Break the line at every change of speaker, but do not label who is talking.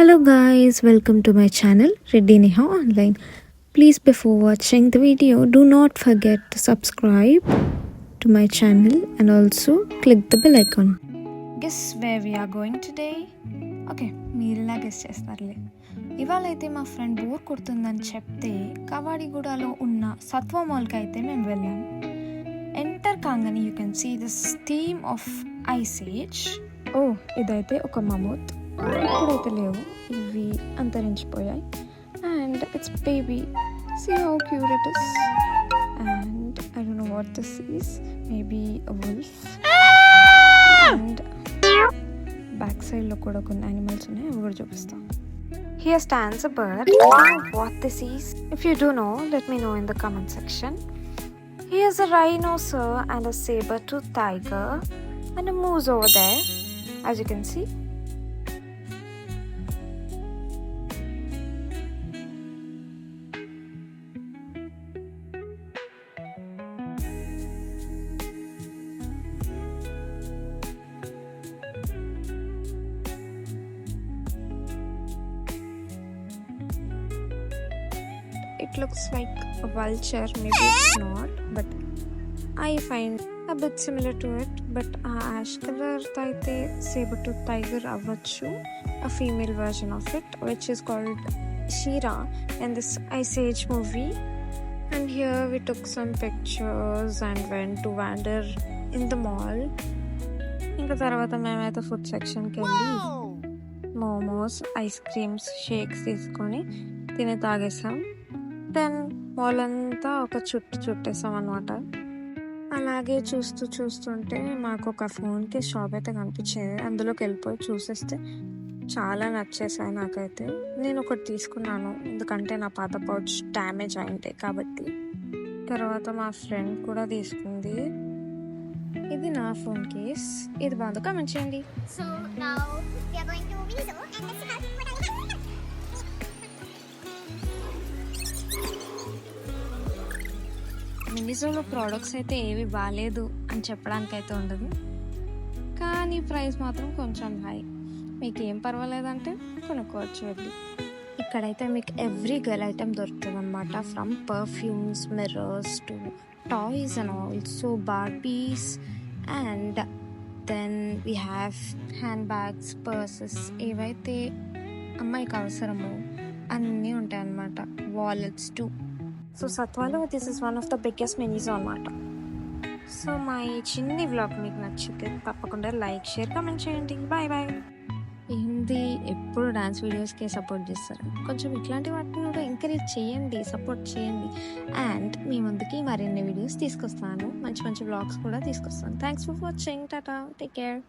Hello guys, welcome to my channel Reddy Neha Online. Please before watching the video, do not forget to subscribe to my channel and also click the bell icon. Guess where we are going today? Okay మీరులా guess చేస్తారులే. ఇవాళ అయితే మా friend bore కొడుతుందని చెప్తే కవాడిగూడలో ఉన్న సత్వ మాల్కి అయితే మేము వెళ్ళాం. ఎంటర్ కాగానే you can see this theme of Ice Age. ఓ ఇదైతే ఒక మమూత్, ఇప్పుడైతే లేవు, ఇవి అంతరించిపోయాయి. And it's baby, see how cute it is. And I don't know what this is, maybe a wolf. And back సైడ్లో కూడా కొన్ని యానిమల్స్ ఉన్నాయి, అవి కూడా చూపిస్తాం. Here stands a bird. I don't know what this is. If you do know, let me know in the comment section. Here's a rhinoceros and a saber-toothed tiger and a moose over there, as you can see. It looks like a vulture, maybe it's not, but I find a bit similar to it. But ash color taite saber-tooth tiger avvachu, a female version of it, which is called Shira in this Ice Age movie. And here we took some pictures and went to wander in the mall. ఇంకా తర్వాత మేమైతే food సెక్షన్కి వెళ్ళి momos, ice creams, shakes తీసుకొని తిని తాగేసాం. Then mall అంతా ఒక చుట్టేసాం అనమాట. అలాగే చూస్తుంటే మాకు ఒక ఫోన్కి షాప్ అయితే కనిపించింది. అందులోకి వెళ్ళిపోయి చూసేస్తే చాలా నచ్చేసాయి నాకైతే. నేను ఒకటి తీసుకున్నాను, ఎందుకంటే నా పాత పౌచ్ డ్యామేజ్ అయింది కాబట్టి. తర్వాత మా ఫ్రెండ్ కూడా తీసుకుంది. ఇది నా ఫోన్ కేస్, ఇది బాగా కామెంట్ చేయండి.
So now we are going to Miniso and let's see what are the
మినిజోలో ప్రోడక్ట్స్ అయితే ఏవి బాగాలేదు అని చెప్పడానికి అయితే ఉండదు, కానీ ప్రైస్ మాత్రం కొంచెం హై. మీకు ఏం పర్వాలేదంటే కొనుక్కోవచ్చు వెళ్ళి. ఇక్కడైతే మీకు ఎవ్రీ గర్ల్ ఐటెం దొరుకుతుంది అనమాట, from perfumes, mirrors to toys and also Barbies. And then we have handbags, purses, ఏవైతే అమ్మాయికి అవసరమో అన్నీ ఉంటాయి అన్నమాట. Wallets too. సో సత్వాలో this is one of the biggest Miniso అనమాట. సో మా ఈ చిన్ని వ్లాగ్ మీకు నచ్చితే తప్పకుండా లైక్, షేర్, కామెంట్ చేయండి. Bye bye. ఏంది ఎప్పుడు డాన్స్ వీడియోస్కే సపోర్ట్ చేస్తారు, కొంచెం ఇట్లాంటి వాటిని కూడా ఎంకరేజ్ చేయండి, సపోర్ట్ చేయండి. అండ్ మీ ముందుకి మరిన్ని వీడియోస్ తీసుకొస్తాను, మంచి మంచి వ్లాగ్స్ కూడా తీసుకొస్తాను. Thanks for watching. Tata, take care.